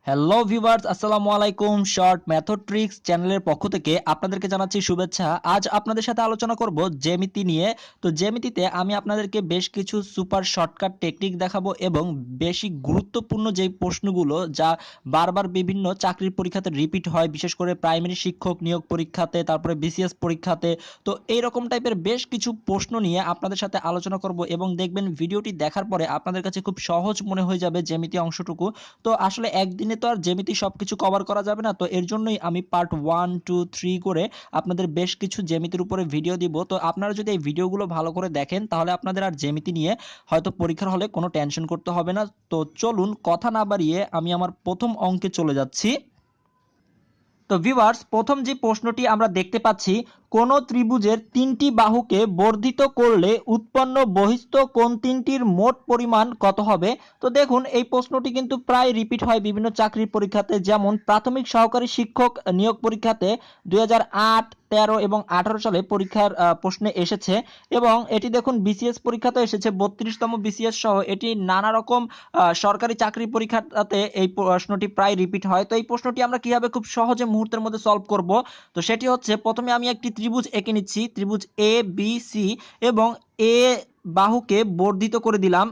Hello viewers, আসসালামু আলাইকুম। Short method tricks চ্যানেলের পক্ষ থেকে আপনাদেরকে জানাচ্ছি শুভেচ্ছা। আজ আপনাদের সাথে আলোচনা করব জ্যামিতি নিয়ে। তো জ্যামিতিতে আমি আপনাদেরকে বেশ কিছু সুপার শর্টকাট টেকনিক দেখাবো এবং বেশি গুরুত্বপূর্ণ যেই প্রশ্নগুলো যা বারবার বিভিন্ন চাকরির পরীক্ষাতে রিপিট হয়, বিশেষ করে প্রাইমারি শিক্ষক নিয়োগ পরীক্ষাতে, তারপরে বিসিএস পরীক্ষাতে। তো এইরকম টাইপের বেশ কিছু প্রশ্ন নিয়ে আপনাদের সাথে আলোচনা করব এবং দেখবেন ভিডিওটি দেখার পরে আপনাদের কাছে খুব সহজ মনে হয়ে যাবে জ্যামিতি অংশটুকু। তো আসলে একদিনে তো আর জ্যামিতি সবকিছু কভার করা যাবে না, তো এর জন্যই আমি পার্ট 1 2 3 করে আপনাদের বেশ কিছু জ্যামিতির উপরে ভিডিও দিব। তো আপনারা যদি এই ভিডিওগুলো ভালো করে দেখেন তাহলে আপনাদের আর জ্যামিতি নিয়ে হয়তো পরীক্ষার হলে কোনো টেনশন করতে হবে না। তো চলুন কথা না বাড়িয়ে আমি আমার প্রথম অঙ্কে চলে যাচ্ছি। তো ভিউয়ার্স, প্রথম যে প্রশ্নটি আমরা দেখতে পাচ্ছি, কোন ত্রিভুজের তিনটি বাহুকে বর্ধিত করলে উৎপন্ন বহিস্থ কোণ তিনটির মোট পরিমাণ কত হবে? তো দেখুন, এই প্রশ্নটি কিন্তু প্রায় রিপিট হয় বিভিন্ন চাকরির পরীক্ষাতে, যেমন প্রাথমিক সহকারী শিক্ষক নিয়োগ পরীক্ষাতে 2008 13 এবং 18 সালে পরীক্ষার প্রশ্নে এসেছে এবং এটি দেখুন বিসিএস পরীক্ষাতে এসেছে 32তম বিসিএস সহ। এটি নানা রকম সরকারি চাকরি পরীক্ষাতে এই প্রশ্নটি প্রায় রিপিট হয়। তো এই প্রশ্নটি আমরা কিভাবে খুব সহজে মুহূর্তের মধ্যে সলভ করব? তো সেটি হচ্ছে, প্রথমে আমি একটি ত্রিভুজ এঁকে নিচ্ছি, ত্রিভুজ এ বি সি, এবং এ বাহুকে বর্ধিত করে দিলাম,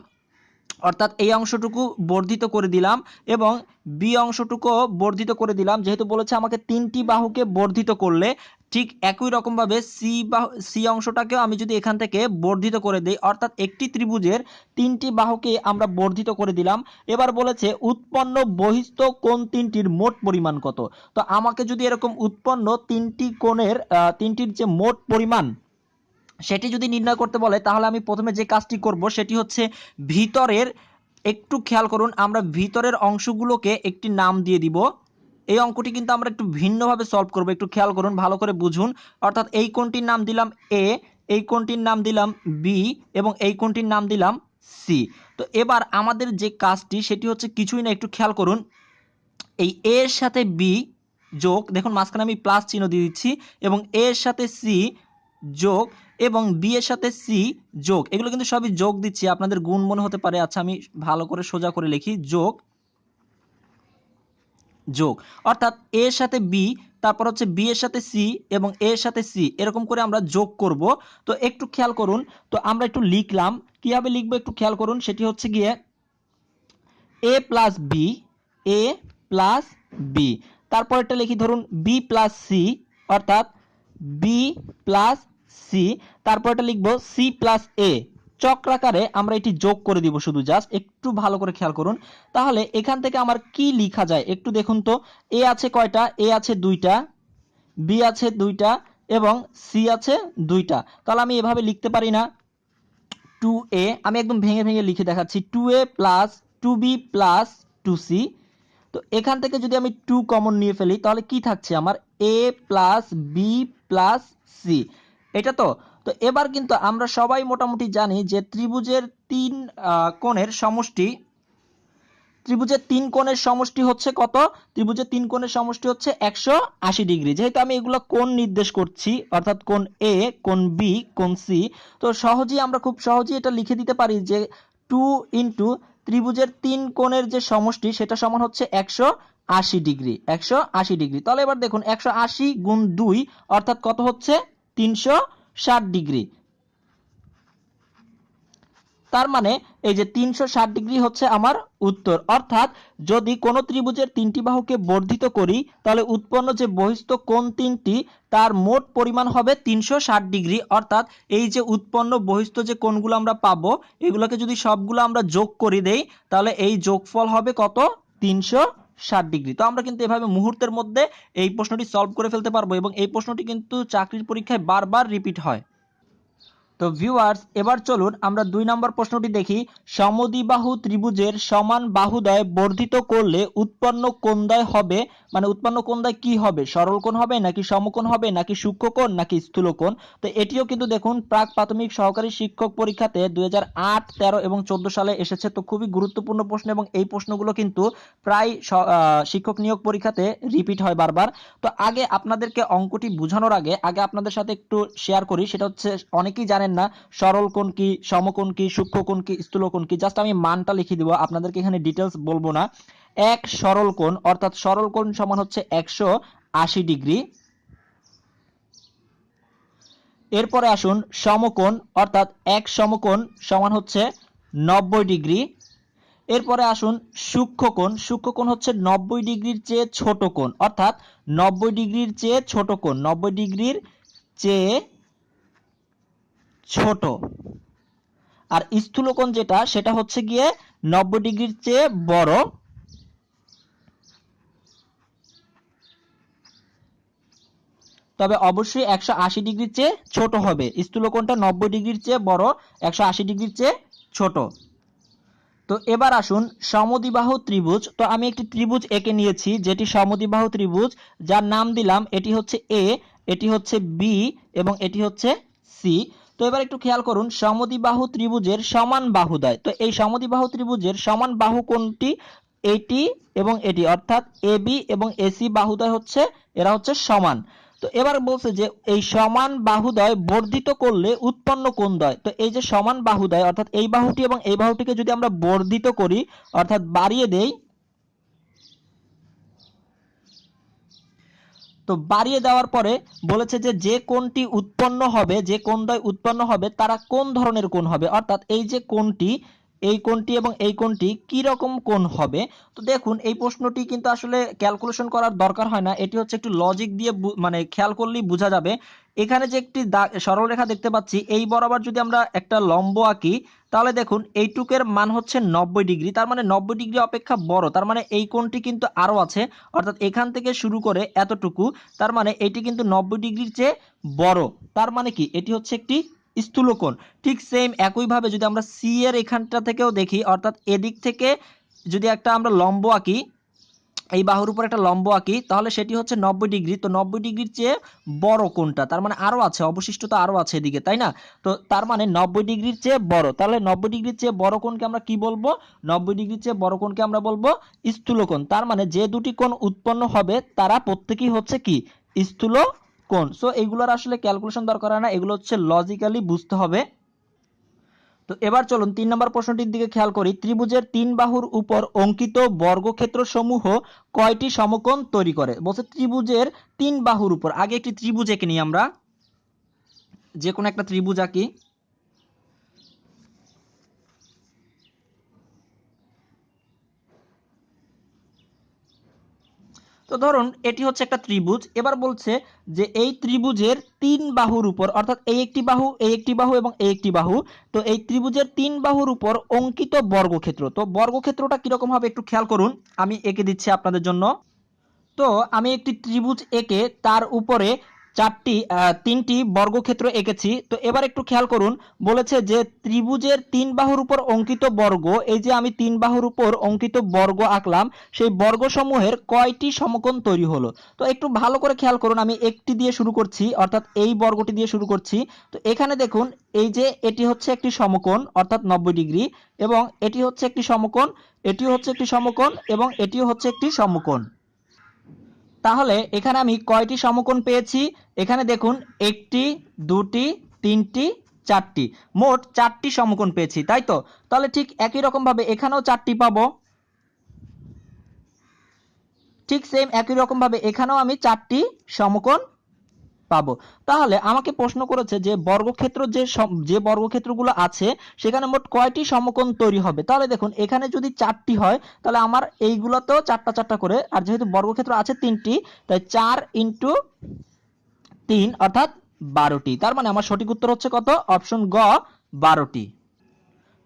অর্থাৎ এই অংশটুকু বর্ধিত করে দিলাম এবং বি অংশটুকু বর্ধিত করে দিলাম। যেহেতু বলেছে আমাকে তিনটি বাহুকে বর্ধিত করলে, ঠিক একই রকমভাবে সি অংশটাকেও আমি যদি এখান থেকে বর্ধিত করে দিই, অর্থাৎ একটি ত্রিভুজের তিনটি বাহুকে আমরা বর্ধিত করে দিলাম। এবার বলেছে উৎপন্ন বহিস্থ কোণ তিনটির মোট পরিমাণ কত। তো আমাকে যদি এরকম উৎপন্ন তিনটি কোণের তিনটির যে মোট পরিমাণ সেটি যদি নির্ণয় করতে বলে, তাহলে আমি প্রথমে যে কাজটি করব সেটি হচ্ছে ভিতরের, একটু খেয়াল করুন, আমরা ভিতরের অংশগুলোকে একটি নাম দিয়ে দিব। এই অঙ্কটি কিন্তু আমরা একটু ভিন্নভাবে সলভ করব, একটু খেয়াল করুন, ভালো করে বুঝুন। অর্থাৎ এই কোণটির নাম দিলাম এ, এই কোণটির নাম দিলাম বি এবং এই কোণটির নাম দিলাম সি। তো এবার আমাদের যে কাজটি সেটি হচ্ছে কিছুই না, একটু খেয়াল করুন, এই এ এর সাথে বি যোগ, দেখুন মাঝখানে আমি প্লাস চিহ্ন দিয়ে দিচ্ছি, এবং এ এর সাথে সি যোগ, এবং বি এর সাথে সি যোগ। এগুলো কিন্তু সবই যোগ দিচ্ছি, আপনাদের গুণ মনে হতে পারে। আচ্ছা, আমি ভালো করে সোজা করে লিখি, যোগ যোগ, অর্থাৎ এ এর সাথে বি, তারপর হচ্ছে বি এর সাথে সি এবং এ এর সাথে সি, এরকম করে আমরা যোগ করব। তো একটু খেয়াল করুন, তো আমরা একটু লিখলাম, কিভাবে লিখবো একটু খেয়াল করুন, সেটি হচ্ছে গিয়ে এ প্লাস বি, এ প্লাস বি, তারপরটা লিখি ধরুন বি প্লাস সি, অর্থাৎ বি প্লাস সি, তারপরটা লিখবো সি প্লাস এ। চক্রাকারে আমরা এটি যোগ করে দিব শুধু, জাস্ট একটু ভালো করে খেয়াল করুন। তাহলে এখান থেকে আমার কি লেখা যায় একটু দেখুন তো। এ আছে কয়টা? এ আছে দুইটা, বি আছে দুইটা এবং সি আছে দুইটা। তাহলে আমি এভাবে লিখতে পারি না, 2a, আমি একদম ভেঙে ভেঙে লিখে দেখাচ্ছি, 2a plus 2b plus 2c। তো এখান থেকে যদি আমি 2 কমন নিয়ে ফেলি তাহলে কি থাকছে আমার? a plus B plus C, এটা তো। তো এবার কিন্তু আমরা সবাই মোটামুটি জানি যে ত্রিভুজের তিন কোণের সমষ্টি, ত্রিভুজের তিন কোণের সমষ্টি হচ্ছে কত? ত্রিভুজের তিন কোণের সমষ্টি হচ্ছে 180 ডিগ্রি। যেহেতু আমি এগুলো কোণ নির্দেশ করছি, অর্থাৎ কোণ এ, কোণ বি, কোণ সি, তো সহজেই আমরা খুব সহজেই এটা লিখে দিতে পারি যে 2 ইন্টু ত্রিভুজের তিন কোণের যে সমষ্টি সেটা সমান হচ্ছে 180 ডিগ্রি, 180 ডিগ্রি। তাহলে এবার দেখুন 180 গুণ 2 অর্থাৎ কত হচ্ছে? 360 ডিগ্রি। তার মানে এই যে 360 ডিগ্রি হচ্ছে আমার উত্তর। অর্থাৎ যদি কোন ত্রিভুজের তিনটি বাহুকে বর্ধিত করি তাহলে উৎপন্ন যে বহিস্থ কোণ তিনটি তার মোট পরিমাণ হবে 360 ডিগ্রি। অর্থাৎ এই যে উৎপন্ন বহিস্থ যে কোণগুলো আমরা পাবো, এগুলোকে যদি সবগুলো আমরা যোগ করে দেই তাহলে এই যোগফল হবে কত? 360 ডিগ্রি। তো আমরা কিন্তু এভাবে মুহূর্তের মধ্যে এই প্রশ্নটি সলভ করে ফেলতে পারবো এবং এই প্রশ্নটি কিন্তু চাকরির পরীক্ষায় বারবার রিপিট হয়। তো ভিউয়ার্স, এবার চলুন আমরা 2 নম্বর প্রশ্নটি দেখি। সমদ্বিবাহু ত্রিভুজের সমান বাহুদ্বয় বর্ধিত করলে উৎপন্ন কোণদ্বয় হবে, মানে উৎপন্ন কোণদ্বয় কি হবে? সরল কোণ হবে নাকি সমকোণ হবে নাকি সূক্ষ্মকোণ নাকি স্থূলকোণ? তো এটিও কিন্তু দেখুন প্রাক প্রাথমিক সহকারী শিক্ষক পরীক্ষাতে 2008 13 এবং 14 সালে এসেছে। তো খুবই গুরুত্বপূর্ণ প্রশ্ন এবং এই প্রশ্নগুলো কিন্তু প্রায় শিক্ষক নিয়োগ পরীক্ষাতে রিপিট হয় বারবার। তো আগে আপনাদেরকে অঙ্কটি বোঝানোর আগে আপনাদের সাথে একটু শেয়ার করি, সেটা হচ্ছে অনেকেই জানেন না সরল কোণ কি, সমকোণ কি, সূক্ষ্মকোণ কি, স্থূলকোণ কি। জাস্ট আমি মানটা লিখে দিব, আপনাদেরকে এখানে ডিটেলস বলবো না। এক সরল কোণ, অর্থাৎ সরল কোণ সমান হচ্ছে 180 ডিগ্রি। এরপরে আসুন সমকোণ, অর্থাৎ এক সমকোণ সমান হচ্ছে 90 ডিগ্রি। এরপরে আসুন সূক্ষ্মকোণ, সূক্ষ্মকোণ হচ্ছে 90 ডিগ্রির চেয়ে ছোট কোণ, অর্থাৎ 90 ডিগ্রির চেয়ে ছোট কোণ, 90 ডিগ্রির চেয়ে ছোট। আর স্থূলকোণ যেটা, সেটা হচ্ছে গিয়ে 90 ডিগ্রির চেয়ে বড়। তবে অবশ্যই 180 ডিগ্রির চেয়ে ছোট হবে। স্থূলকোণটা 90 ডিগ্রির চেয়ে বড়, 180 ডিগ্রির চেয়ে ছোট। তো এবার আসুন সমদ্বিবাহু ত্রিভুজ। তো আমি একটি ত্রিভুজ এঁকে নিয়েছি, যেটি সমদ্বিবাহু ত্রিভুজ, যার নাম দিলাম এটি হচ্ছে এ, এটি হচ্ছে বি এবং এটি হচ্ছে সি। তো এবার একটু খেয়াল করুন, সমদ্বিবাহু ত্রিভুজের সমান বাহুদ্বয়। তো এই সমদ্বিবাহু ত্রিভুজের সমান বাহু কোনটি? এটি এবং এটি, অর্থাৎ এবি এবং এসি বাহুদ্বয় হচ্ছে, এরা হচ্ছে সমান। তো এবার বলছে যে এই সমান বাহুদ্বয় বর্ধিত করলে উৎপন্ন কোণ দ্বয়। তো এই যে সমান বাহুদ্বয়, অর্থাৎ এই বাহুটি এবং এই বাহুটিকে যদি আমরা বর্ধিত করি, অর্থাৎ বাড়িয়ে দেই, তো বাড়িয়ে দেওয়ার পরে বলেছে যে যে কোণটি উৎপন্ন হবে, যে কোণ দ্বয় উৎপন্ন হবে তারা কোন ধরনের কোণ হবে, অর্থাৎ এই যে কোণটি, এই কোণটি এবং এই কোণটি কি রকম কোণ হবে। তো দেখুন এই প্রশ্নটি কিন্তু আসলে ক্যালকুলেশন করার দরকার হয় না, এটি হচ্ছে একটু লজিক দিয়ে মানে খেয়াল করলেই বোঝা যাবে। এখানে যে একটি সরলরেখা দেখতে পাচ্ছি, এই বরাবর যদি আমরা একটা লম্ব আঁকি, তাহলে দেখুন এইটুকের মান হচ্ছে 90 ডিগ্রি, তার মানে 90 ডিগ্রি অপেক্ষা বড়, তার মানে এই কোণটি কিন্তু আরো আছে, অর্থাৎ এখান থেকে শুরু করে এতটুকু, তার মানে এটি কিন্তু 90 ডিগ্রির চেয়ে বড়। তার মানে কি এটি হচ্ছে একটি স্থূলকোণ। ঠিক সেম একইভাবে যদি আমরা সি এর এখানটা থেকেও দেখি, অর্থাৎ এদিক থেকে যদি একটা আমরা লম্ব আঁকি, এই বাহুর উপর একটা লম্ব আঁকি, তাহলে সেটি হচ্ছে 90 ডিগ্রি। তো 90 ডিগ্রির চেয়ে বড় কোণটা, তার মানে আরো আছে, অবশিষ্ট তো আরো আছে এদিকে, তাই না? তো তার মানে 90 ডিগ্রির চেয়ে বড়, তাহলে 90 ডিগ্রির চেয়ে বড় কোণকে আমরা কি বলবো? 90 ডিগ্রির চেয়ে বড় কোণকে আমরা বলবো স্থূলকোণ। তার মানে যে দুটি কোণ উৎপন্ন হবে তারা প্রত্যেকই হচ্ছে কি? স্থূলকোণ। সো এগুলোর আসলে ক্যালকুলেশন দরকার হয় না, এগুলো হচ্ছে লজিক্যালি বুঝতে হবে। তো এবার চলুন 3 নম্বর প্রশ্নটির দিকে খেয়াল করি। ত্রিভুজের 3 বাহুর উপর অঙ্কিত বর্গক্ষেত্র সমূহ কয়টি সমকোণ তৈরি করে? বলছে ত্রিভুজের 3 বাহুর উপর। আগে একটি ত্রিভুজ এঁকে নিই আমরা, যে কোনো একটা ত্রিভুজ আঁকি। তো ধরুন এটি হচ্ছে একটা ত্রিভুজ। এবার বলছে যে এই ত্রিভুজের 3 বাহুর উপর, অর্থাৎ এই একটি বাহু, এই একটি বাহু এবং এই একটি বাহু, তো এই ত্রিভুজের 3 বাহুর উপর অঙ্কিত বর্গক্ষেত্র। তো বর্গক্ষেত্রটা কিরকম হবে একটু খেয়াল করুন, আমি এঁকে দিচ্ছি আপনাদের জন্য। তো আমি একটি ত্রিভুজ এঁকে তার উপরে তিনটি বর্গক্ষেত্র এঁকেছি। তো এবার একটু খেয়াল করুন, বলেছে যে ত্রিভুজের 3 বাহুর উপর অঙ্কিত বর্গ, এই যে আমি 3 বাহুর উপর অঙ্কিত বর্গ আঁকলাম, সেই বর্গসমূহের কয়টি সমকোণ তৈরি হলো। তো একটু ভালো করে খেয়াল করুন, আমি একটি দিয়ে শুরু করছি, অর্থাৎ এই বর্গটি দিয়ে শুরু করছি। তো এখানে দেখুন এই যে এটি হচ্ছে একটি সমকোণ, অর্থাৎ 90 ডিগ্রি, এবং এটি হচ্ছে একটি সমকোণ, এটিও হচ্ছে একটি সমকোণ এবং এটিও হচ্ছে একটি সমকোণ। তাহলে এখানে আমি কয়টি সমকোণ পেয়েছি? এখানে দেখুন একটি, দুটি, তিনটি, চারটি, মোট 4টি সমকোণ পেয়েছি, তাই তো? তাহলে ঠিক একই রকম ভাবে এখানেও 4টি পাবো, ঠিক সেম একই রকম ভাবে এখানেও আমি 4টি সমকোণ পাবো। তাহলে আমাকে প্রশ্ন করেছে যে বর্গক্ষেত্র যে বর্গক্ষেত্রগুলো আছে সেখানে মোট কয়টি সমকোণ তৈরি হবে। তাহলে দেখুন এখানে যদি 4টি হয়, তাহলে আমার এইগুলোতেও 4টা 4টা করে, আর যেহেতু বর্গক্ষেত্র আছে 3টি, তাই 4 ইন্টু 3 অর্থাৎ 12টি। তার মানে আমার সঠিক উত্তর হচ্ছে কত? অপশন গ, 12টি।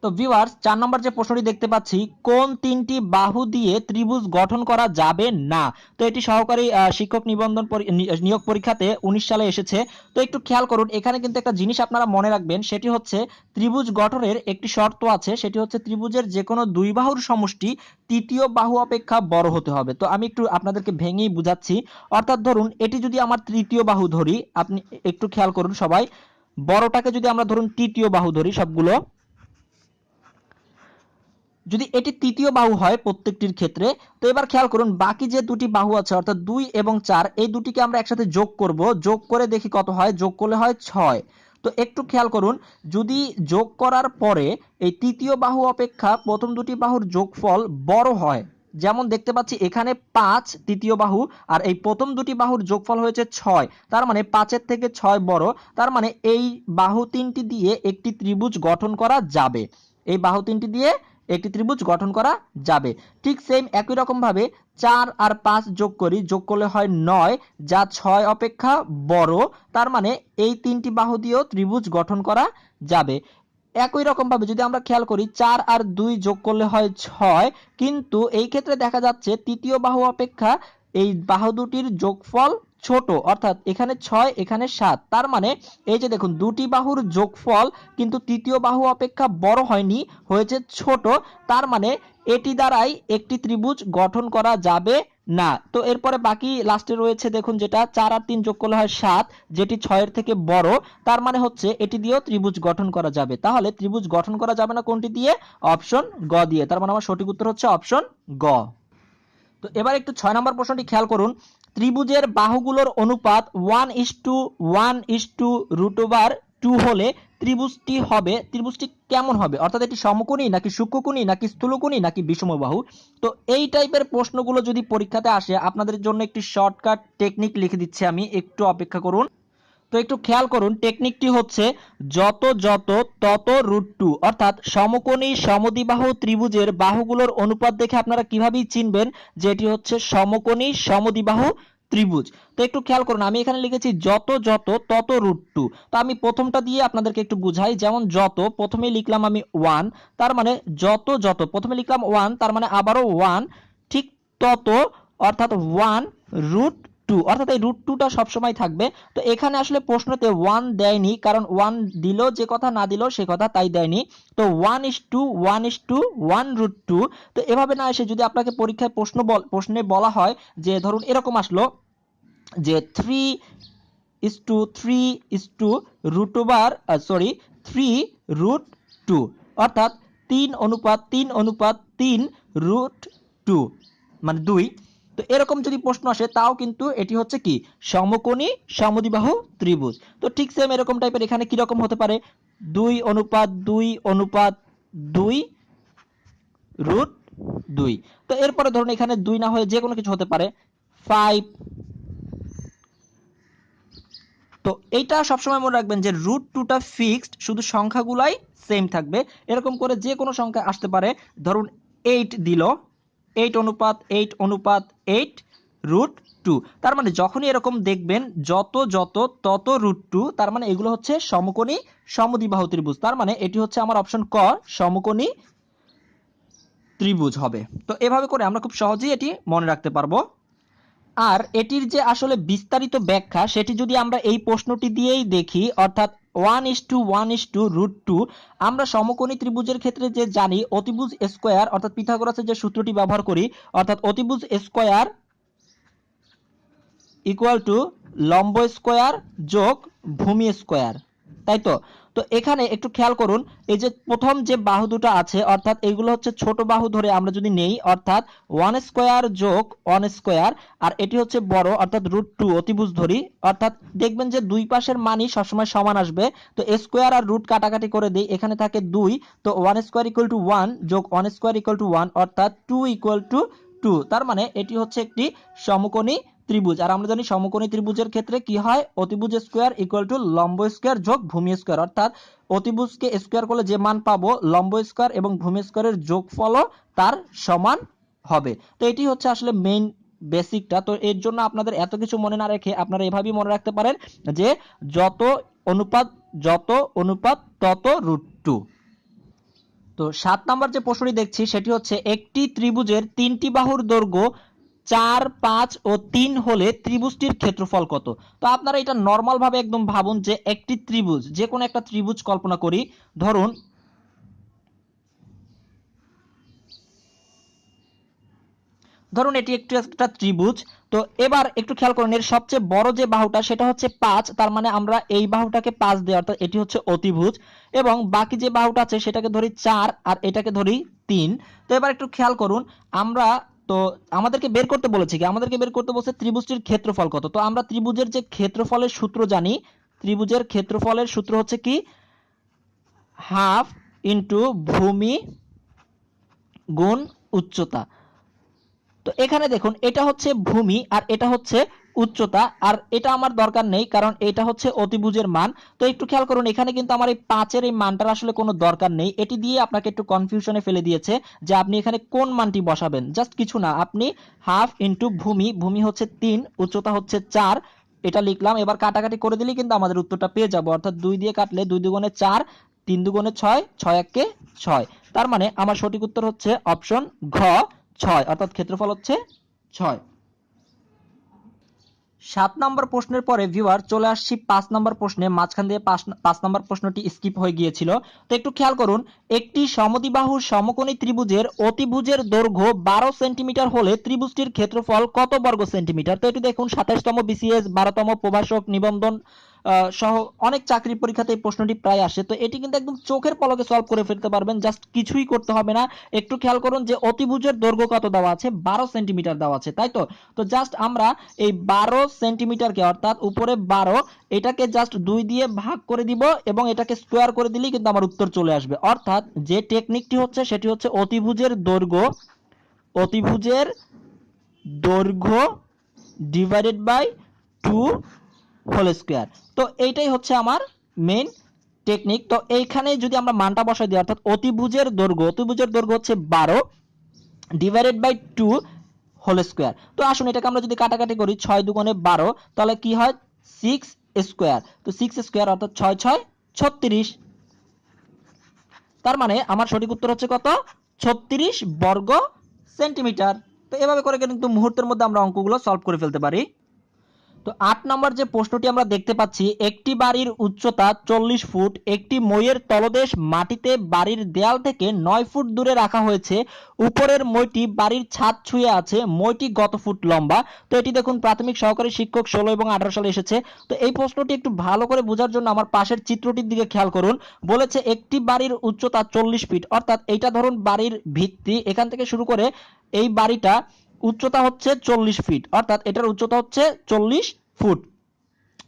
তো ভিউয়ার্স 4 নম্বর যে প্রশ্নটি দেখতে পাচ্ছি, কোন 3টি বাহু দিয়ে ত্রিভুজ গঠন করা যাবে না? তো এটি সহকারী শিক্ষক নিয়োগ পরীক্ষাতে 19 সালে এসেছে। তো একটু খেয়াল করুন, এখানে কিন্তু একটা জিনিস আপনারা মনে রাখবেন, সেটি হচ্ছে ত্রিভুজ গঠনের একটি শর্ত আছে, সেটি হচ্ছে ত্রিভুজের যে কোনো দুই বাহুর সমষ্টি তৃতীয় বাহু অপেক্ষা বড় হতে হবে। তো আমি একটু আপনাদেরকে ভেঙেই বুঝাচ্ছি। অর্থাৎ ধরুন এটি যদি আমার তৃতীয় বাহু ধরি, আপনি একটু খেয়াল করুন সবাই, বড়টাকে যদি আমরা ধরুন তৃতীয় বাহু ধরি সবগুলো, যদি এটি তৃতীয় বাহু হয় প্রত্যেকটির ক্ষেত্রে, তো এবার খেয়াল করুন বাকি যে দুটি বাহু আছে অর্থাৎ 2 এবং 4, এই দুটিকে আমরা একসাথে যোগ করব, যোগ করে দেখি কত হয়, যোগ করলে হয় 6। তো একটু খেয়াল করুন, যদি যোগ করার পরে এই তৃতীয় বাহু অপেক্ষা প্রথম দুটি বাহুর যোগফল বড় হয়, যেমন দেখতে পাচ্ছি এখানে 5 তৃতীয় বাহু, আর এই প্রথম দুটি বাহুর যোগফল হয়েছে 6, তার মানে 5-এর থেকে 6 বড়, তার মানে এই বাহু তিনটি দিয়ে একটি ত্রিভুজ গঠন করা যাবে। এই বাহু তিনটি দিয়ে একটি ত্রিভুজ গঠন করা যাবে। ঠিক সেম একই রকম ভাবে 4 আর 5 যোগ করি, যোগ করলে হয় 9, যা 6 অপেক্ষা বড়, তার মানে এই তিনটি বাহু দিয়েও ত্রিভুজ গঠন করা যাবে। একই রকম ভাবে যদি আমরা খেয়াল করি 4 আর 2 যোগ করলে হয় 6, কিন্তু এই ক্ষেত্রে দেখা যাচ্ছে তৃতীয় বাহু অপেক্ষা এই বাহু দুটির যোগফল ছোট, অর্থাৎ এখানে 6 এখানে 7, তার মানে এই যে দেখুন দুটি বাহুর যোগফল কিন্তু তৃতীয় বাহু অপেক্ষা বড় হয়নি, হয়েছে ছোট, তার মানে এটি দ্বারাই একটি ত্রিভুজ গঠন করা যাবে না। তো এরপরে বাকি লাস্টে রয়েছে দেখুন যেটা 4 আর 3 যোগ করলে হয় 7, যেটি 6 এর থেকে বড়, তার মানে হচ্ছে এটি দিয়েও ত্রিভুজ গঠন করা যাবে। তাহলে ত্রিভুজ গঠন করা যাবে না কোনটি দিয়ে? অপশন গ দিয়ে। তার মানে আমার সঠিক উত্তর হচ্ছে অপশন গ। তো এবার একটু 6 নম্বর প্রশ্নটি খেয়াল করুন। ত্রিভুজের বাহুগুলোর অনুপাত 1:1/2 হলে ত্রিভুজটি কেমন হবে? অর্থাৎ এটি সমকোণী নাকি সূক্ষ্মকোণী নাকি স্থূলকোণী নাকি বিষমবাহু? তো এই টাইপের প্রশ্নগুলো যদি পরীক্ষাতে আসে, আপনাদের জন্য একটি শর্টকাট টেকনিক লিখে দিচ্ছি আমি, একটু অপেক্ষা করুন। তো একটু খেয়াল করুন, টেকনিকটি হচ্ছে যত যত তত √2, অর্থাৎ সমকোণী সমদ্বিবাহু ত্রিভুজের বাহুগুলোর অনুপাত দেখে আপনারা কিভাবেই চিনবেন যে এটি হচ্ছে সমকোণী সমদ্বিবাহু ত্রিভুজ। তো একটু খেয়াল করুন, আমি এখানে লিখেছি যত যত তত √2। তো আমি প্রথমটা দিয়ে আপনাদেরকে একটু বুঝাই। যেমন যত, প্রথমে লিখলাম আমি 1, তার মানে যত যত, প্রথমে লিখলাম 1, তার মানে আবারও 1, ঠিক তত, অর্থাৎ 1√2, অর্থাৎ এই √2টা সবসময় থাকবে। তো এখানে আসলে প্রশ্নতে 1 দেয়নি, কারণ 1 দিল যে কথা, না দিল সে কথা, তাই দেয়নি। তো 1:1:1√2। তো এভাবে না এসে যদি আপনাকে পরীক্ষায় প্রশ্নে বলা হয় যে ধরুন এরকম আসলো যে 3:2, অর্থাৎ 3:3:3√2, মানে 2। তো এরকম যদি প্রশ্ন আসে তাও কিন্তু এটি হচ্ছে কি সমকোণী সমদ্বিবাহু ত্রিভুজ। তো ঠিক সেম এরকম টাইপের এখানে কি রকম হতে পারে? 2:2:2√2। তো এরপরে ধরুন এখানে 2 না হয়ে যে কোনো কিছু হতে পারে, 5। তো এইটা সবসময় মনে রাখবেন যে √2টা ফিক্সড, শুধু সংখ্যাগুলাই সেম থাকবে। এরকম করে যে কোনো সংখ্যা আসতে পারে। ধরুন 8 দিল, 8:8:8√2। তার মানে যখনই এরকম দেখবেন যত যত তত √2, তার মানে এগুলো হচ্ছে সমকোণী সমদ্বিবাহু ত্রিভুজ। তার মানে এটি হচ্ছে আমার অপশন ক, সমকোণী ত্রিভুজ হবে। তো এভাবে করে আমরা খুব সহজেই এটি মনে রাখতে পারবো। আর এটির যে আসলে বিস্তারিত ব্যাখ্যা, সেটি যদি আমরা এই প্রশ্নটি দিয়েই দেখি, অর্থাৎ 1:1:√2, আমরা সমকোণী ত্রিভুজের ক্ষেত্রে যে জানি অতিভুজ স্কয়ার, অর্থাৎ পিথাগোরাসের যে সূত্রটি ব্যবহার করি, অর্থাৎ অতিভুজ স্কয়ার ইকুয়াল টু লম্ব স্কয়ার যোগ ভূমি স্কয়ার, তাই তো? তো এখানে একটু খেয়াল করুন, এই যে প্রথম যে বাহু দুটো আছে, অর্থাৎ এগুলো হচ্ছে ছোট বাহু ধরে আমরা যদি নেই, অর্থাৎ 1 স্কয়ার যোগ 1 স্কয়ার, আর এটি হচ্ছে বড় অর্থাৎ √2 অতিভুজ ধরি, অর্থাৎ দেখবেন যে দুই পাশের মানই সবসময় সমান আসবে। তো স্কয়ার আর রুট কাটাকাটি করে দেই, এখানে থাকে 2, তো 1 স্কয়ার ইকুয়াল টু 1 যোগ 1 স্কয়ার ইকুয়াল টু 1, অর্থাৎ 2 ইকুয়াল টু 2। তার মানে এটি হচ্ছে একটি সমকোণী ত্রিভুজ। আর আমরা জানি সমকোণী ত্রিভুজের ক্ষেত্রে কি হয়, অতিভুজ স্কয়ার ইকুয়াল টু লম্ব স্কয়ার যোগ ভূমি স্কয়ার, অর্থাৎ অতিভুজকে স্কয়ার করলে যে মান পাবো, লম্ব স্কয়ার এবং ভূমি স্কয়ারের যোগফলও তার সমান হবে। তো এটি হচ্ছে আসলে মেইন বেসিকটা। তো এর জন্য আপনাদের এত কিছু মনে না রেখে আপনারা এভাবেই মনে রাখতে পারেন যে যত অনুপাত তত √2। তো 7 নম্বর যে প্রশ্নটি দেখছি সেটি হচ্ছে একটি ত্রিভুজের 3টি বাহুর দৈর্ঘ্য 4, 5 ও 3 হলে ত্রিভুজটির ক্ষেত্রফল কত? তো আপনারা এটা নর্মাল ভাবে একদম ভাবুন যে একটি ত্রিভুজ, যে কোনো একটা ত্রিভুজ কল্পনা করি। ধরুন এটি একটা ত্রিভুজ। তো এবার একটু খেয়াল করুন, এর সবচেয়ে বড় যে বাহুটা সেটা হচ্ছে 5, তার মানে আমরা এই বাহুটাকে 5 দিই, অর্থাৎ এটি হচ্ছে অতিভুজ। এবং বাকি যে বাহুটা আছে সেটাকে ধরি 4 আর এটাকে ধরি 3। তো এবার একটু খেয়াল করুন, আমরা তো আমাদেরকে বের করতে বলেছে কি, আমাদেরকে বের করতে বলছে ত্রিভুজটির ক্ষেত্রফল কত। তো আমরা ত্রিভুজের যে ক্ষেত্রফলের সূত্র জানি, ত্রিভুজের ক্ষেত্রফলের সূত্র হচ্ছে কি হাফ ইন্টু ভূমি গুণ উচ্চতা। তো এখানে দেখুন এটা হচ্ছে ভূমি আর এটা হচ্ছে উচ্চতা, আর এটা আমার দরকার নেই কারণ এটা হচ্ছে অতিভুজের মান। তো একটু খেয়াল করুন এখানে কিন্তু আমার এই 5-এর এই মানটার আসলে কোনো দরকার নেই, এটি দিয়ে আপনাকে একটু কনফিউশনে ফেলে দিয়েছে যে আপনি এখানে কোন মানটি বসাবেন। জাস্ট কিছু না, আপনি হাফ ইন্টু ভূমি, ভূমি হচ্ছে 3, উচ্চতা হচ্ছে 4, এটা লিখলাম। এবার কাটাকাটি করে দিলেই কিন্তু আমাদের উত্তরটা পেয়ে যাবো, অর্থাৎ 2 দিয়ে কাটলে 2 দুগুণে 4, 3 দুগুণে 6, 6 একে 6। তার মানে আমার সঠিক উত্তর হচ্ছে অপশন ঘ 6, অর্থাৎ ক্ষেত্রফল হচ্ছে 6। 7 নম্বর প্রশ্নের পরে ভিউয়ার চলে আসছি 5 নম্বর প্রশ্নে। মাঝখান দিয়ে 5 নম্বর প্রশ্নটি স্কিপ হয়ে গিয়েছিল। তো একটু খেয়াল করুন, একটি সমদ্বিবাহু সমকোণী ত্রিভুজের অতিভুজের দৈর্ঘ্য 12 সেন্টিমিটার হলে ত্রিভুজটির ক্ষেত্রফল কত বর্গ সেন্টিমিটার? তো এটি দেখুন 27তম বিসিএস, 12তম প্রভাষক নিবন্ধন সহ অনেক চাকরির পরীক্ষাতে এই প্রশ্নটি প্রায় আসে। তো এটি কিন্তু একদম চোখের পলকে সলভ করে ফেলতে পারবেন, জাস্ট কিছুই করতে হবে না। একটু খেয়াল করুন যে অতিভুজের দৈর্ঘ্য কত দেওয়া আছে, 12 সেন্টিমিটার দেওয়া আছে, তাই তো? তো জাস্ট আমরা এই 12 সেন্টিমিটারকে, অর্থাৎ উপরে 12, এটাকে জাস্ট 2 দিয়ে ভাগ করে দিব এবং এটাকে স্কোয়ার করে দিলেই কিন্তু আমার উত্তর চলে আসবে। অর্থাৎ যে টেকনিকটি হচ্ছে সেটি হচ্ছে অতিভুজের দৈর্ঘ্য, অতিভুজের দৈর্ঘ্য ডিভাইডেড বাই 2 হোল স্কোয়ার। তো এইটাই হচ্ছে আমার মেইন টেকনিক। তো এইখানে যদি আমরা মানটা বসাই দিই, অর্থাৎ অতিভুজের দৈর্ঘ্য, অতিভুজের দৈর্ঘ্য হচ্ছে 12 ডিভাইডেড বাই 2 হোল স্কোয়ার। তো আসুন এটাকে আমরা যদি কাটাকাটি করি, 6 দুগুণে 12, তাহলে কি হয় 6 স্কোয়ার। তো 6 স্কোয়ার অর্থাৎ 6 6 36। তার মানে আমার সঠিক উত্তর হচ্ছে কত, 36 বর্গ সেন্টিমিটার। তো এভাবে করে কিন্তু মুহূর্তের মধ্যে আমরা অঙ্কগুলো সলভ করে ফেলতে পারি। তো 8 নম্বর যে প্রশ্নটি আমরা দেখতে পাচ্ছি, একটি বাড়ির উচ্চতা 40 ফুট, একটি মইয়ের তলদেশ মাটিতে বাড়ির দেয়াল থেকে 9 ফুট দূরে রাখা হয়েছে, উপরের মইটি বাড়ির ছাদ ছুঁয়ে আছে, মইটি কত ফুট লম্বা? তো এটি দেখুন প্রাথমিক সহকারী শিক্ষক 16 এবং 18 সালে এসেছে। তো এই প্রশ্নটি একটু ভালো করে বোঝার জন্য আমার পাশের চিত্রটির দিকে খেয়াল করুন। বলেছে একটি বাড়ির উচ্চতা 40 ফিট, অর্থাৎ এইটা ধরুন বাড়ির ভিত্তি, এখান থেকে শুরু করে এই বাড়িটা উচ্চতা হচ্ছে 40 ফিট, অর্থাৎ এটার উচ্চতা হচ্ছে 40 ফুট।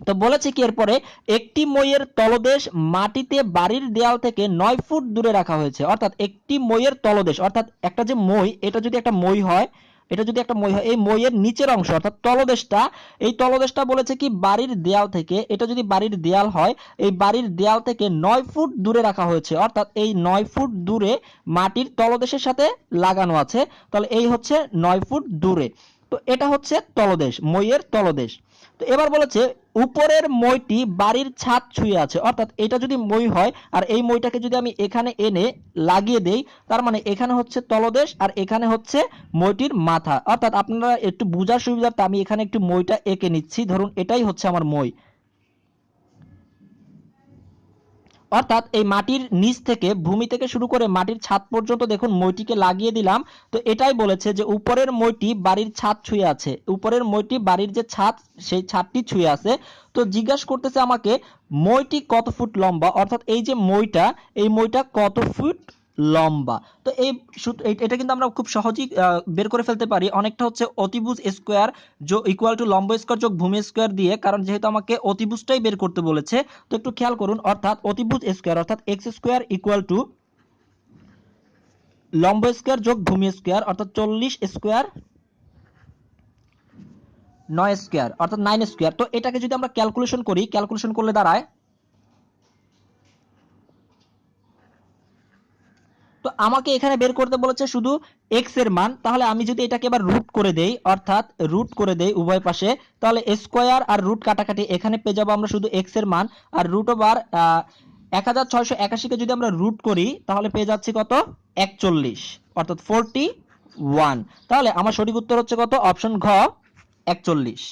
তো বলেছে কি এরপরে, একটি মইয়ের তলদেশ মাটিতে বাড়ির দেয়াল থেকে 9 ফুট দূরে রাখা হয়েছে। অর্থাৎ একটি মইয়ের তলদেশ, অর্থাৎ একটা যে মই, এটা যদি একটা মই হয়, এটা যদি একটা মই হয়, এই মইয়ের নিচের অংশ অর্থাৎ তলদেশটা, এই তলদেশটা বলেছে কি বাড়ির দেয়াল থেকে, এটা যদি বাড়ির দেয়াল হয়, এই বাড়ির দেয়াল থেকে 9 ফুট দূরে রাখা হয়েছে। অর্থাৎ এই 9 ফুট দূরে মাটির তলদেশের সাথে লাগানো আছে, তাহলে এই হচ্ছে 9 ফুট দূরে। তো এটা হচ্ছে তলদেশ, মইয়ের তলদেশ। তো এবার বলেছে উপরের মইটি বাড়ির ছাদ ছুঁয়ে আছে, অর্থাৎ এটা যদি মই হয় আর এই মইটাকে যদি আমি এখানে এনে লাগিয়ে দেই, তার মানে এখানে হচ্ছে তলদেশ আর এখানে হচ্ছে মইটির মাথা। অর্থাৎ আপনারা একটু বোঝার সুবিধার্থে আমি এখানে একটু মইটা এঁকে নিচ্ছি, ধরুন এটাই হচ্ছে আমার মই। অর্থাৎ এই মাটির নিচ থেকে, ভূমি থেকে শুরু করে মাটির ছাদ পর্যন্ত দেখুন মইটিকে লাগিয়ে দিলাম। তো এটাই বলেছে যে উপরের মইটি বাড়ির ছাদ ছুঁয়ে আছে, উপরের মইটি বাড়ির যে ছাদ, সেই ছাদটি ছুঁয়ে আছে। তো জিজ্ঞাসা করতেছে আমাকে মইটি কত ফুট লম্বা, অর্থাৎ এই যে মইটা, এই মইটা কত ফুট লম্বা। তো এটা কিন্তু আমরা খুব সহজেই বের করে ফেলতে পারি, অনেকটা হচ্ছে অতিভুজ স্কোয়ার ইকুয়াল টু লম্ব স্কোয়ার যোগ ভূমি স্কোয়ার দিয়ে, কারণ যেহেতু আমাকে অতিভুজটাই বের করতে বলেছে। তো একটু খেয়াল করুন, অর্থাৎ অতিভুজ স্কোয়ার অর্থাৎ এক্স স্কোয়ার ইকুয়াল টু লম্ব স্কোয়ার যোগ ভূমি স্কোয়ার, অর্থাৎ 40 স্কোয়ার 9 স্কোয়ার অর্থাৎ 9 স্কোয়ার। তো এটাকে যদি আমরা ক্যালকুলেশন করি, ক্যালকুলেশন করলে দাঁড়ায়, তো আমাকে এখানে বের করতে বলেছে শুধু এক্স এর মান। তাহলে আমি যদি এটাকে এবার রুট করে দেই, অর্থাৎ রুট করে দেই উভয় পাশে, তাহলে স্কোয়ার আর রুট কাটাকাটি, এখানে পেয়ে যাবো আমরা শুধু এক্স এর মান। আর রুট ওভার 1681 কে যদি আমরা রুট করি তাহলে পেয়ে যাচ্ছি কত, 41, অর্থাৎ 41। তাহলে আমার সঠিক উত্তর হচ্ছে কত, অপশন ঘ 41।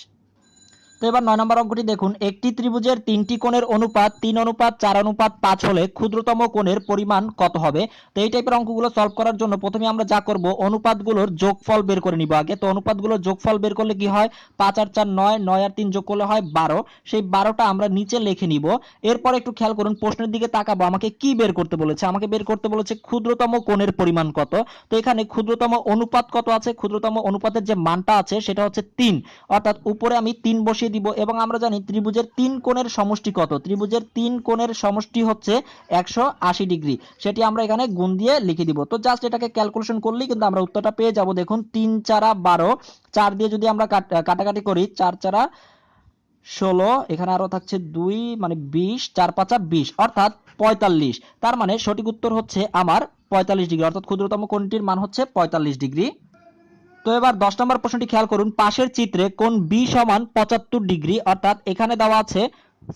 তো এবার 9 নম্বর অঙ্কটি দেখুন, একটি ত্রিভুজের 3টি কোণের অনুপাত 3:4:5 হলে ক্ষুদ্রতম কোণের পরিমাণ কত হবে? তো এই টাইপের অঙ্কগুলো সলভ করার জন্য প্রথমে আমরা যা করব, অনুপাতগুলোর যোগফল বের করে নিব আগে। তো অনুপাতগুলোর যোগফল বের করলে কি হয়, 5 আর 4 9, 9 আর 3 যোগ করলে হয় 12। সেই 12টা আমরা নিচে লিখে নিব। এরপর একটু খেয়াল করুন, প্রশ্নের দিকে তাকাবো, আমাকে কি বের করতে বলেছে, আমাকে বের করতে বলেছে ক্ষুদ্রতম কোণের পরিমাণ কত। তো এখানে ক্ষুদ্রতম অনুপাত কত আছে, ক্ষুদ্রতম অনুপাতের যে মানটা আছে সেটা হচ্ছে 3, অর্থাৎ উপরে আমি 3 বসিয়ে বসিয়ে দিব এবং আমরা জানি ত্রিভুজের 3 কোণের সমষ্টি কত। ত্রিভুজের 3 কোণের সমষ্টি হচ্ছে 180 ডিগ্রি, সেটি আমরা এখানে গুণ দিয়ে লিখে দিব। তো জাস্ট এটাকে ক্যালকুলেশন করলেই কিন্তু আমরা উত্তরটা পেয়ে যাব। দেখুন 3 4 12, 4 দিয়ে যদি আমরা কাটাকাটি করি 4 4 16, এখানে আরো থাকছে 2 মানে 20, 4 5 20 অর্থাৎ 45। তার মানে সঠিক উত্তর হচ্ছে আমার 45 ডিগ্রি, অর্থাৎ ক্ষুদ্রতম কোণটির মান হচ্ছে 45 ডিগ্রি। তো এবার 10 নম্বর প্রশ্নটি খেয়াল করুন। পাশের চিত্রে কোণ বি সমান 75 ডিগ্রি, অর্থাৎ এখানে দেওয়া আছে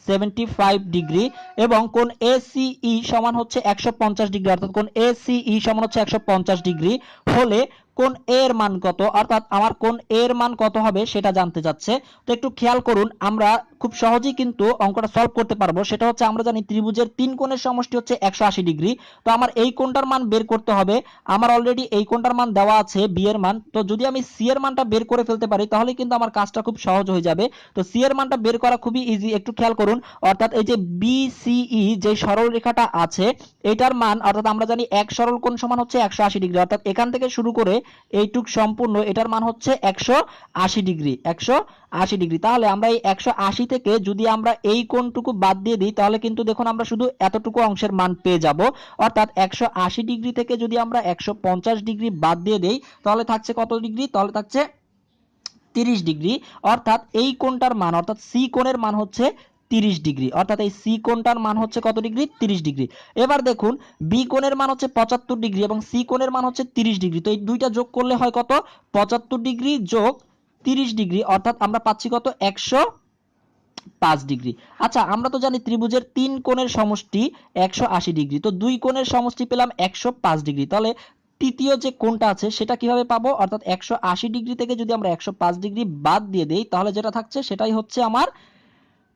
75 ডিগ্রি, এবং কোণ এসিই সমান হচ্ছে 150 ডিগ্রি, অর্থাৎ কোণ এসিই সমান হচ্ছে 150 ডিগ্রি হলে কোণ এ এর মান কত, অর্থাৎ আমার কোণ এ এর মান কত হবে সেটা জানতে চাচ্ছে। তো একটু খেয়াল করুন, আমরা খুব সহজেই কিন্তু অঙ্কটা সলভ করতে পারবো। সেটা হচ্ছে আমরা জানি ত্রিভুজের 3 কোণের সমষ্টি হচ্ছে 180 ডিগ্রি। তো আমার এই কোণটার মান বের করতে হবে। আমার অলরেডি এই কোণটার মান দেওয়া আছে বি এর মান, তো যদি আমি সি এর মানটা বের করে ফেলতে পারি তাহলে কিন্তু আমার কাজটা খুব সহজ হয়ে যাবে। তো সি এর মানটা বের করা খুবই ইজি, একটু খেয়াল করুন। অর্থাৎ এই যে বিসিই যে সরল রেখাটা আছে এটার মান, অর্থাৎ আমরা জানি এক সরল কোণ সমান হচ্ছে 180 ডিগ্রি, অর্থাৎ এখান থেকে শুরু করে এইটুক সম্পূর্ণ এটার মান হচ্ছে 180 ডিগ্রি, 180 ডিগ্রি। তাহলে আমরা এই 180 থেকে যদি আমরা এই কোণটুকু বাদ দিয়ে দিই তাহলে কিন্তু দেখুন আমরা শুধু এতটুকু অংশের মান পেয়ে যাব। অর্থাৎ 180 ডিগ্রি থেকে যদি আমরা 150 ডিগ্রি বাদ দিয়ে দেই তাহলে থাকছে কত ডিগ্রি, তাহলে থাকছে 30 ডিগ্রি। অর্থাৎ এই কোণটার মান, অর্থাৎ সি কোণের মান হচ্ছে 30 ডিগ্রি, অর্থাৎ এই সি কোণটার মান হচ্ছে কত ডিগ্রি, 30 ডিগ্রি। এবার দেখুন বি কোণের মান হচ্ছে 75 ডিগ্রি এবং সি কোণের মান হচ্ছে 30 ডিগ্রি। তো এই দুইটা যোগ করলে হয় কত, 75 ডিগ্রি যোগ 30 ডিগ্রি, অর্থাৎ আমরা পাচ্ছি কত, 105 ডিগ্রি। আচ্ছা, আমরা তো জানি ত্রিভুজের 3 কোণের সমষ্টি 180 ডিগ্রি, তো দুই কোণের সমষ্টি পেলাম 105 ডিগ্রি। তাহলে তৃতীয় যে কোণটা আছে সেটা কিভাবে পাবো, অর্থাৎ 180 ডিগ্রি থেকে যদি আমরা 105 ডিগ্রি বাদ দিয়ে দেই তাহলে যেটা থাকছে সেটাই হচ্ছে আমার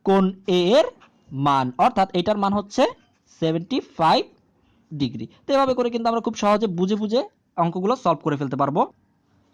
কোণ এ এর মান, অর্থাৎ এটার মান হচ্ছে 75 ডিগ্রি। তো এভাবে করে কিন্তু আমরা খুব সহজে বুঝে বুঝে অঙ্কগুলো সলভ করে ফেলতে পারবো।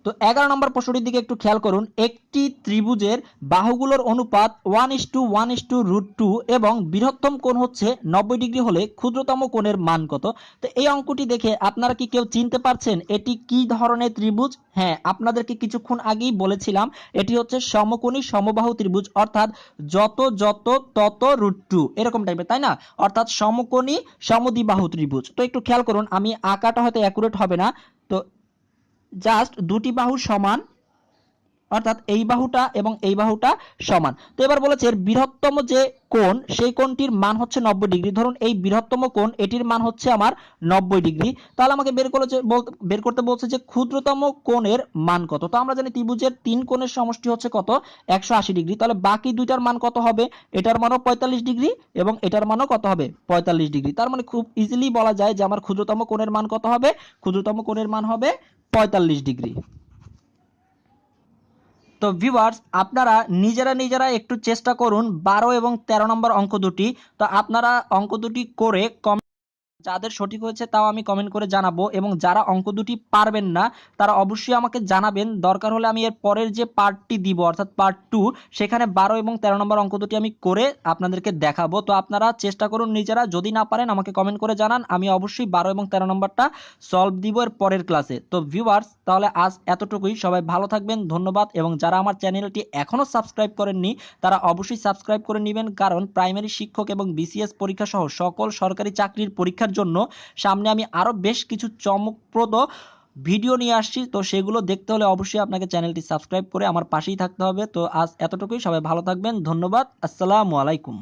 তো 11 নম্বর প্রশ্নটির দিকে একটু খেয়াল করুন। একটি ত্রিভুজের বাহুগুলোর অনুপাত 1:1:√2 এবং বৃহত্তম কোণ হচ্ছে 90 ডিগ্রি হলে ক্ষুদ্রতম কোণের মান কত। তো এই অঙ্কটি দেখে আপনারা কি কেউ চিনতে পারছেন এটি কি ধরনের ত্রিভুজ? হ্যাঁ, আপনাদেরকে কিছুক্ষণ আগেই বলেছিলাম এটি হচ্ছে সমকোণী সমবাহু ত্রিভুজ, অর্থাৎ যত যত তত √2 এরকম টাইপের, তাই না? অর্থাৎ সমকোণী সমদ্বিবাহু ত্রিভুজ। তো একটু খেয়াল করুন, আমি আঁকাটা হয়তো অ্যাকুরেট হবে না, তো জাস্ট দুটি বাহু সমান, অর্থাৎ এই বাহুটা এবং এই বাহুটা সমান। তো এবার বলেছে এর বৃহত্তম যে কোণ সেই কোণটির মান হচ্ছে 90 ডিগ্রি। ধরুন এই বৃহত্তম কোণ এটির মান হচ্ছে আমার 90 ডিগ্রি। তাহলে আমাকে বের করতে বলছে যে ক্ষুদ্রতম কোণের মান কত। তো আমরা জানি ত্রিভুজের 3 কোণের সমষ্টি হচ্ছে কত, 180 ডিগ্রি। তাহলে বাকি দুইটার মান কত হবে, এটার মানও 45 ডিগ্রি এবং এটার মানও কত হবে, 45 ডিগ্রি। তার মানে খুব ইজিলি বলা যায় যে আমার ক্ষুদ্রতম কোণের মান কত হবে, ক্ষুদ্রতম কোণের মান হবে 45 ডিগ্রি। তো ভিউয়ার্স, আপনারা নিজেরা নিজেরা একটু চেষ্টা করুন 12 এবং 13 নম্বর অঙ্ক দুটি। তো আপনারা অঙ্ক দুটি করে যাদের সঠিক হয়েছে তাও আমি কমেন্ট করে জানাবো, এবং যারা অঙ্ক দুটি পারবেন না তারা অবশ্যই আমাকে জানাবেন। দরকার হলে আমি এর পরের যে পার্টটি দিব অর্থাৎ পার্ট 2 সেখানে 12 এবং 13 নম্বর অঙ্ক দুটি আমি করে আপনাদেরকে দেখাবো। তো আপনারা চেষ্টা করুন নিজেরা, যদি না পারেন আমাকে কমেন্ট করে জানান, আমি অবশ্যই 12 এবং 13 নম্বরটা সলভ দিব এর পরের ক্লাসে। তো ভিউয়ার্স, তাহলে আজ এতটুকুই। সবাই ভালো থাকবেন, ধন্যবাদ। এবং যারা আমার চ্যানেলটি এখনো সাবস্ক্রাইব করেননি তারা অবশ্যই সাবস্ক্রাইব করে নেবেন, কারণ প্রাইমারি শিক্ষক এবং বিসিএস পরীক্ষা সহ সকল সরকারি চাকরির পরীক্ষার জন্য সামনে আমি আরো বেশ কিছু চমকপ্রদ ভিডিও নিয়ে আসছি। তো সেগুলো দেখতে হলে অবশ্যই আপনাকে চ্যানেলটি সাবস্ক্রাইব করে আমার পাশেই থাকতে হবে। তো আজ এতটুকুই, সবাই ভালো থাকবেন, ধন্যবাদ, আসসালামু আলাইকুম।